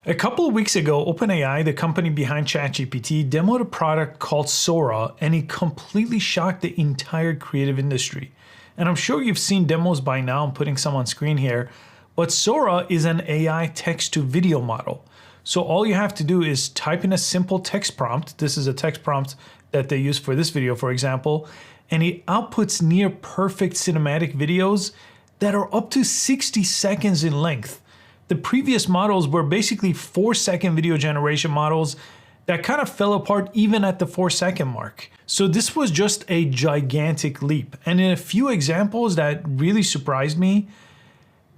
A couple of weeks ago, OpenAI, the company behind ChatGPT, demoed a product called Sora, and it completely shocked the entire creative industry. And I'm sure you've seen demos by now. I'm putting some on screen here. But Sora is an AI text-to-video model. So all you have to do is type in a simple text prompt. This is a text prompt that they use for this video, for example, and it outputs near perfect cinematic videos that are up to 60 seconds in length. The previous models were basically 4-second video generation models that kind of fell apart even at the 4-second mark. So this was just a gigantic leap. And in a few examples that really surprised me,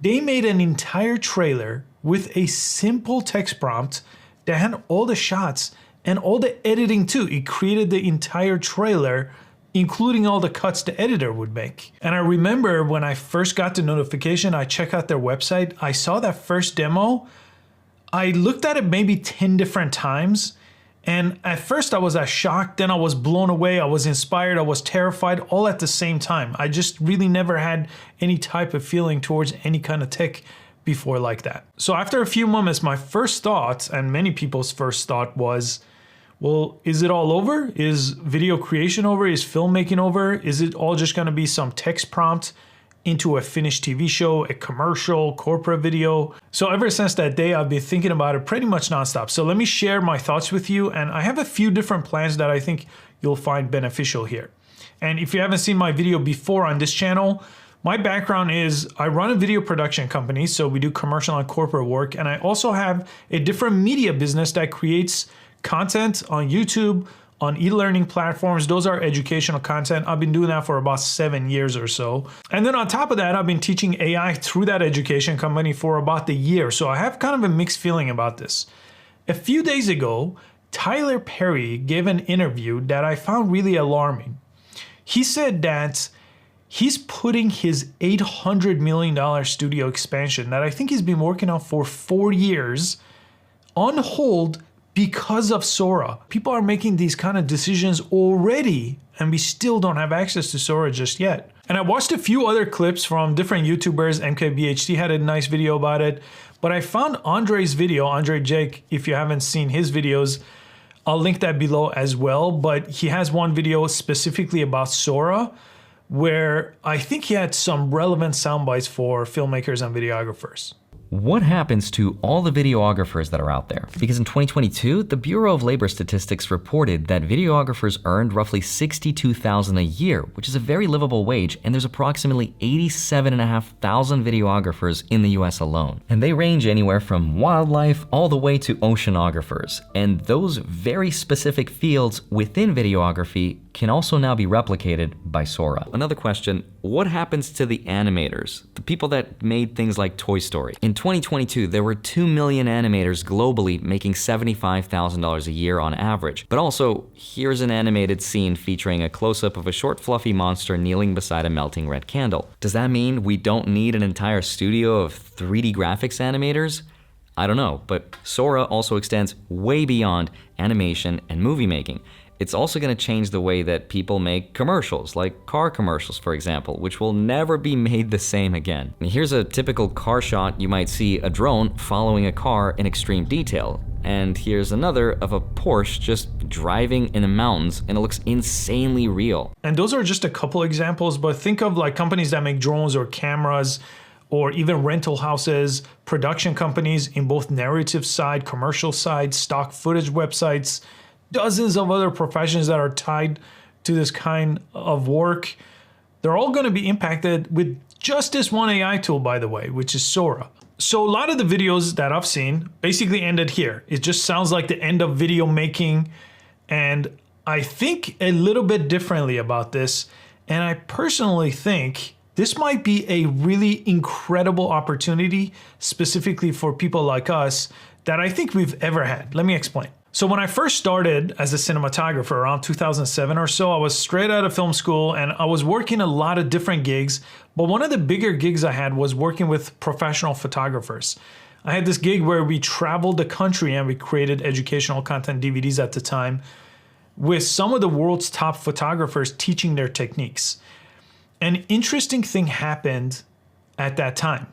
they made an entire trailer with a simple text prompt that had all the shots and all the editing too. It created the entire trailer, including all the cuts the editor would make. And I remember when I first got the notification, I checked out their website, I saw that first demo, I looked at it maybe 10 different times, and at first I was shocked, then I was blown away, I was inspired, I was terrified, all at the same time. I just really never had any type of feeling towards any kind of tech before like that. So after a few moments, my first thought, and many people's first thought was, well, is it all over? Is video creation over? Is filmmaking over? Is it all just gonna be some text prompt into a finished TV show, a commercial, corporate video? So ever since that day, I've been thinking about it pretty much nonstop. So let me share my thoughts with you. And I have a few different plans that I think you'll find beneficial here. And if you haven't seen my video before on this channel, my background is I run a video production company. So we do commercial and corporate work. And I also have a different media business that creates content on YouTube, on e-learning platforms. Those are educational content. I've been doing that for about 7 years or so. And then on top of that, I've been teaching AI through that education company for about a year. So I have kind of a mixed feeling about this. A few days ago, Tyler Perry gave an interview that I found really alarming. He said that he's putting his $800 million studio expansion that I think he's been working on for 4 years on hold because of Sora. People are making these kind of decisions already, and we still don't have access to Sora just yet. And I watched a few other clips from different YouTubers. MKBHD had a nice video about it, but I found Andre's video, Andre Jake. If you haven't seen his videos, I'll link that below as well. But he has one video specifically about Sora, where I think he had some relevant sound bites for filmmakers and videographers. What happens to all the videographers that are out there? Because in 2022, the Bureau of Labor Statistics reported that videographers earned roughly $62,000 a year, which is a very livable wage, and there's approximately 87,500 videographers in the US alone. And they range anywhere from wildlife all the way to oceanographers. And those very specific fields within videography can also now be replicated by Sora. Another question, what happens to the animators? The people that made things like Toy Story. In 2022, there were 2 million animators globally making $75,000 a year on average. But also, here's an animated scene featuring a close-up of a short fluffy monster kneeling beside a melting red candle. Does that mean we don't need an entire studio of 3D graphics animators? I don't know, but Sora also extends way beyond animation and movie making. It's also going to change the way that people make commercials, like car commercials, for example, which will never be made the same again. And here's a typical car shot. You might see a drone following a car in extreme detail. And here's another of a Porsche just driving in the mountains, and it looks insanely real. And those are just a couple examples, but think of like companies that make drones or cameras, or even rental houses, production companies in both narrative side, commercial side, stock footage websites, dozens of other professions that are tied to this kind of work. They're all going to be impacted with just this one AI tool, by the way, which is Sora. So a lot of the videos that I've seen basically ended here. It just sounds like the end of video making. And I think a little bit differently about this. And I personally think this might be a really incredible opportunity, specifically for people like us, that I think we've ever had. Let me explain. So when I first started as a cinematographer around 2007 or so, I was straight out of film school and I was working a lot of different gigs. But one of the bigger gigs I had was working with professional photographers. I had this gig where we traveled the country and we created educational content DVDs at the time with some of the world's top photographers teaching their techniques. An interesting thing happened at that time.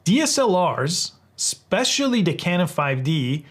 DSLRs, especially the Canon 5D,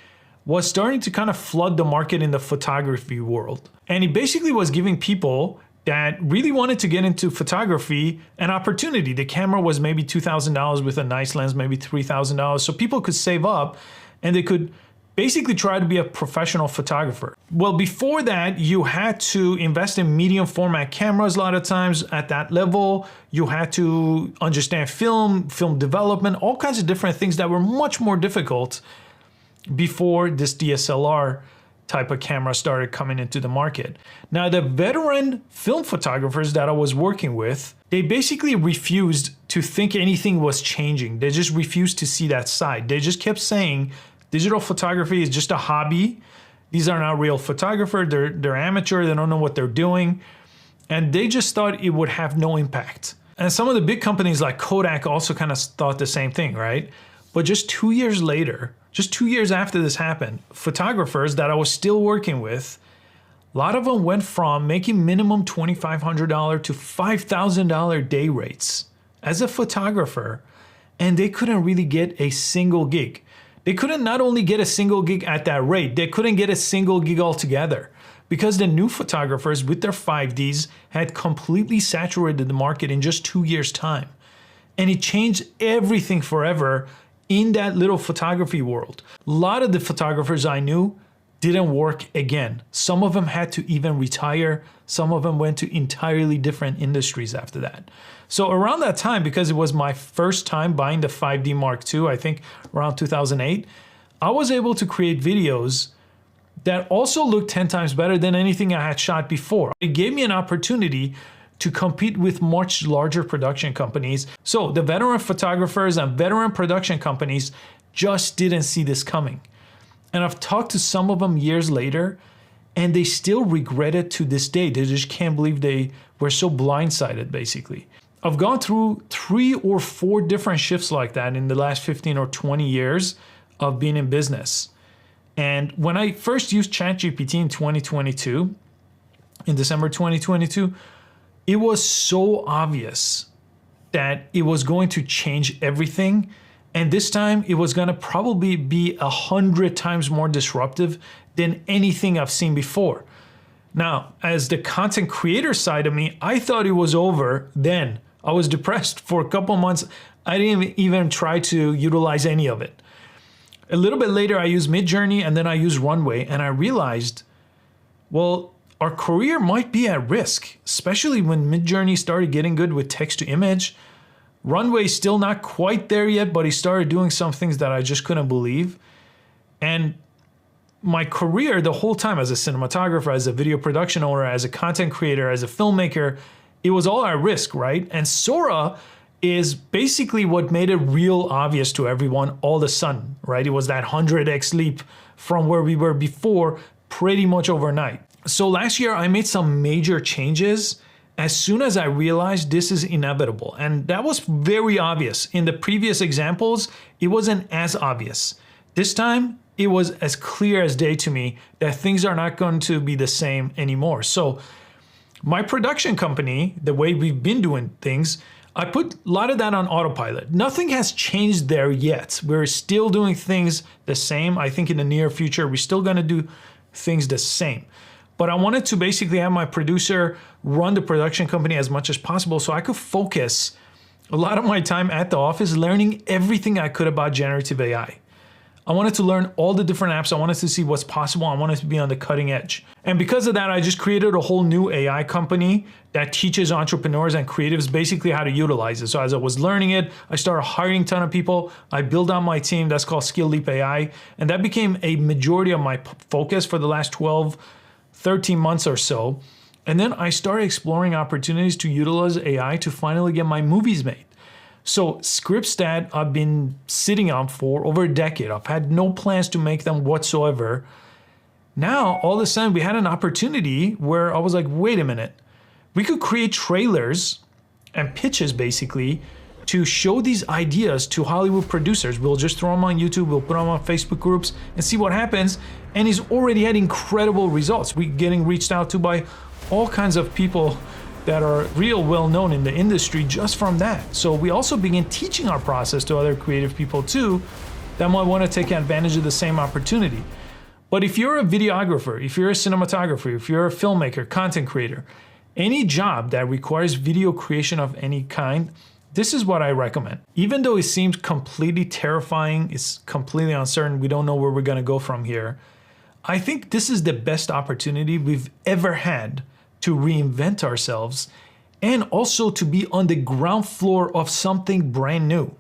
was starting to kind of flood the market in the photography world. And it basically was giving people that really wanted to get into photography an opportunity. The camera was maybe $2,000 with a nice lens, maybe $3,000. So people could save up and they could basically try to be a professional photographer. Well, before that, you had to invest in medium format cameras a lot of times at that level. You had to understand film development, all kinds of different things that were much more difficult before this DSLR type of camera started coming into the market. Now, the veteran film photographers that I was working with, they basically refused to think anything was changing. They just refused to see that side. They just kept saying, digital photography is just a hobby. These are not real photographers. They're amateur. They don't know what they're doing. And they just thought it would have no impact. And some of the big companies like Kodak also kind of thought the same thing, right? But just 2 years later, just 2 years after this happened, photographers that I was still working with, a lot of them went from making minimum $2,500 to $5,000 day rates as a photographer, and they couldn't really get a single gig. They couldn't not only get a single gig at that rate, they couldn't get a single gig altogether because the new photographers with their 5Ds had completely saturated the market in just 2 years' time. And it changed everything forever in that little photography world. A lot of the photographers I knew didn't work again. Some of them had to even retire. Some of them went to entirely different industries after that. So around that time, because it was my first time buying the 5D Mark II, I think around 2008, I was able to create videos that also looked 10 times better than anything I had shot before. It gave me an opportunity to compete with much larger production companies. So the veteran photographers and veteran production companies just didn't see this coming. And I've talked to some of them years later, and they still regret it to this day. They just can't believe they were so blindsided, basically. I've gone through 3 or 4 different shifts like that in the last 15 or 20 years of being in business. And when I first used ChatGPT in 2022, in December 2022, it was so obvious that it was going to change everything. And this time it was going to probably be 100 times more disruptive than anything I've seen before. Now, as the content creator side of me, I thought it was over then. I was depressed for a couple months. I didn't even try to utilize any of it. A little bit later, I used Midjourney and then I used Runway, and I realized, well, our career might be at risk, especially when Midjourney started getting good with text to image. Runway's still not quite there yet, but he started doing some things that I just couldn't believe. And my career the whole time as a cinematographer, as a video production owner, as a content creator, as a filmmaker, it was all at risk, right? And Sora is basically what made it real obvious to everyone all of a sudden, right? It was that 100x leap from where we were before pretty much overnight. So last year I made some major changes as soon as I realized this is inevitable. And that was very obvious. In the previous examples, it wasn't as obvious. This time, it was as clear as day to me that things are not going to be the same anymore. So my production company, the way we've been doing things, I put a lot of that on autopilot. Nothing has changed there yet. We're still doing things the same. I think in the near future, we're still gonna do things the same. But I wanted to basically have my producer run the production company as much as possible so I could focus a lot of my time at the office learning everything I could about generative AI. I wanted to learn all the different apps. I wanted to see what's possible. I wanted to be on the cutting edge. And because of that, I just created a whole new AI company that teaches entrepreneurs and creatives basically how to utilize it. So as I was learning it, I started hiring a ton of people. I built out my team. That's called Skill Leap AI. And that became a majority of my focus for the last 12, 13 months or so. And then I started exploring opportunities to utilize AI to finally get my movies made. So scripts that I've been sitting on for over a decade, I've had no plans to make them whatsoever. Now, all of a sudden, we had an opportunity where I was like, wait a minute. We could create trailers and pitches, basically, to show these ideas to Hollywood producers. We'll just throw them on YouTube, we'll put them on Facebook groups and see what happens. And he's already had incredible results. We're getting reached out to by all kinds of people that are real well known in the industry just from that. So we also begin teaching our process to other creative people too, that might want to take advantage of the same opportunity. But if you're a videographer, if you're a cinematographer, if you're a filmmaker, content creator, any job that requires video creation of any kind, this is what I recommend. Even though it seems completely terrifying, it's completely uncertain, we don't know where we're gonna go from here, I think this is the best opportunity we've ever had to reinvent ourselves and also to be on the ground floor of something brand new.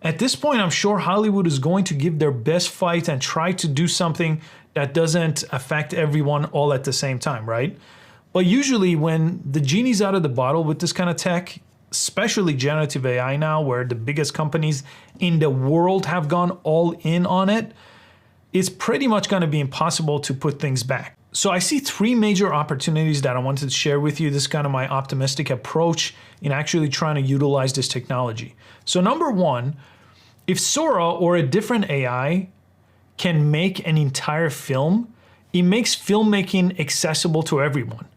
At this point, I'm sure Hollywood is going to give their best fight and try to do something that doesn't affect everyone all at the same time, right? But usually when the genie's out of the bottle with this kind of tech, especially generative AI now, where the biggest companies in the world have gone all in on it, it's pretty much going to be impossible to put things back. So I see three major opportunities that I wanted to share with you. This is kind of my optimistic approach in actually trying to utilize this technology. So number one, if Sora or a different AI can make an entire film, it makes filmmaking accessible to everyone.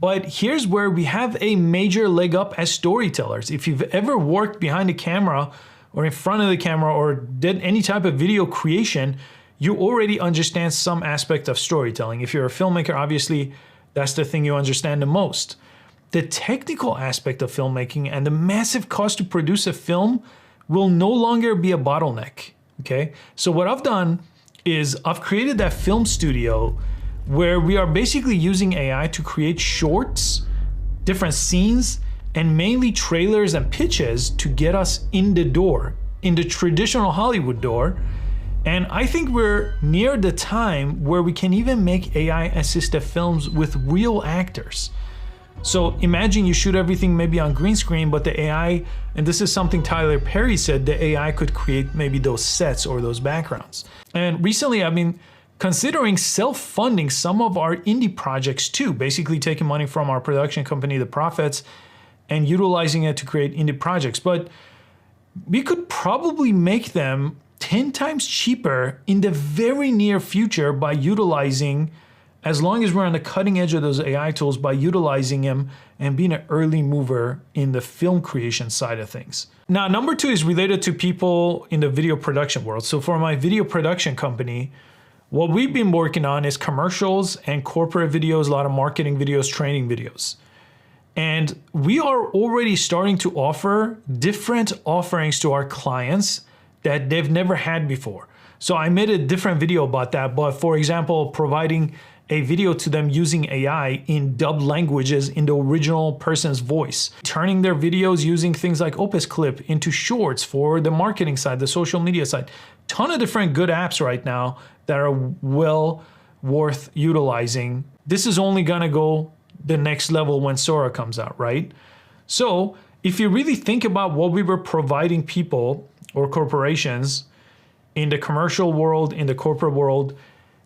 But here's where we have a major leg up as storytellers. If you've ever worked behind the camera or in front of the camera or did any type of video creation, you already understand some aspect of storytelling. If you're a filmmaker, obviously, that's the thing you understand the most. The technical aspect of filmmaking and the massive cost to produce a film will no longer be a bottleneck, okay? So what I've done is I've created that film studio where we are basically using AI to create shorts, different scenes, and mainly trailers and pitches to get us in the door, in the traditional Hollywood door. And I think we're near the time where we can even make AI-assisted films with real actors. So imagine you shoot everything maybe on green screen, but the AI, and this is something Tyler Perry said, the AI could create maybe those sets or those backgrounds. And recently I've been considering self-funding some of our indie projects too, basically taking money from our production company, The Prophets, and utilizing it to create indie projects. But we could probably make them 10 times cheaper in the very near future by utilizing, as long as we're on the cutting edge of those AI tools, by utilizing them and being an early mover in the film creation side of things. Now, number two is related to people in the video production world. So for my video production company, what we've been working on is commercials and corporate videos, a lot of marketing videos, training videos. And we are already starting to offer different offerings to our clients that they've never had before. So I made a different video about that, but for example, providing a video to them using AI in dubbed languages in the original person's voice, turning their videos using things like Opus Clip into shorts for the marketing side, the social media side. Ton of different good apps right now that are well worth utilizing. This is only gonna go the next level when Sora comes out, right? So if you really think about what we were providing people or corporations in the commercial world, in the corporate world,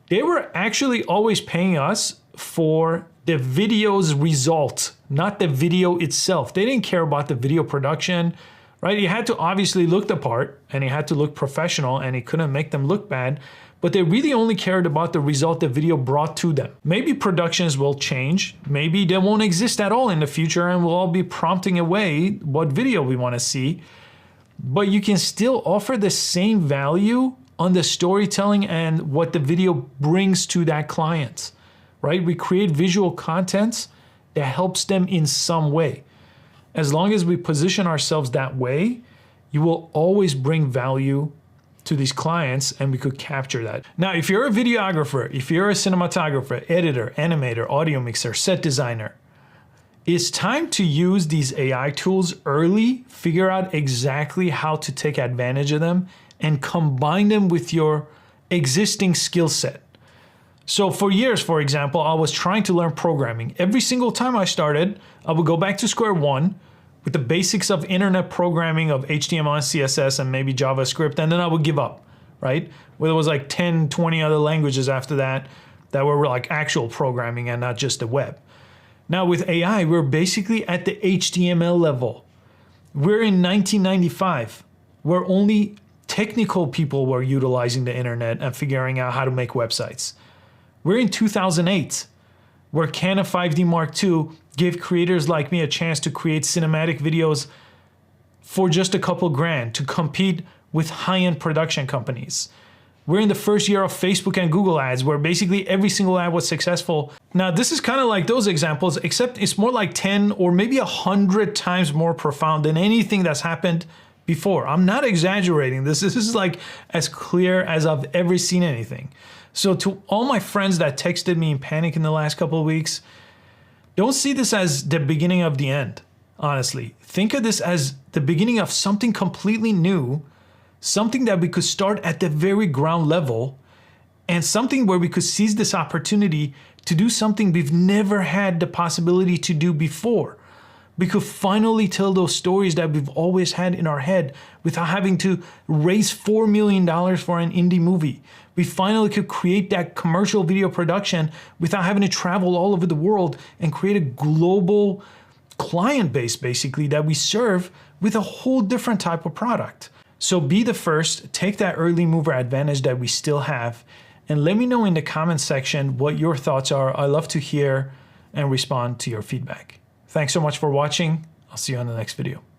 they were actually always paying us for the video's result, not the video itself. They didn't care about the video production, right? You had to obviously look the part and you had to look professional and you couldn't make them look bad, but they really only cared about the result the video brought to them. Maybe productions will change. Maybe they won't exist at all in the future and we'll all be prompting away what video we want to see. But you can still offer the same value on the storytelling and what the video brings to that client, right? We create visual content that helps them in some way. As long as we position ourselves that way, you will always bring value to these clients and we could capture that. Now, if you're a videographer, if you're a cinematographer, editor, animator, audio mixer, set designer, it's time to use these AI tools early, figure out exactly how to take advantage of them and combine them with your existing skill set. So for years, for example, I was trying to learn programming. Every single time I started, I would go back to square one with the basics of internet programming of HTML and CSS and maybe JavaScript, and then I would give up, right? Where there was like 10, 20 other languages after that that were like actual programming and not just the web. Now with AI, we're basically at the HTML level. We're in 1995, where only technical people were utilizing the internet and figuring out how to make websites. We're in 2008, where Canon 5D Mark II gave creators like me a chance to create cinematic videos for just a couple grand to compete with high-end production companies. We're in the first year of Facebook and Google ads, where basically every single ad was successful. Now, this is kind of like those examples, except it's more like 10 or maybe 100 times more profound than anything that's happened before. I'm not exaggerating. This is like as clear as I've ever seen anything. So to all my friends that texted me in panic in the last couple of weeks, don't see this as the beginning of the end, honestly. Think of this as the beginning of something completely new, something that we could start at the very ground level, and something where we could seize this opportunity to do something we've never had the possibility to do before. We could finally tell those stories that we've always had in our head without having to raise $4 million for an indie movie. We finally could create that commercial video production without having to travel all over the world and create a global client base, basically, that we serve with a whole different type of product. So be the first, take that early mover advantage that we still have, and let me know in the comment section what your thoughts are. I love to hear and respond to your feedback. Thanks so much for watching. I'll see you on the next video.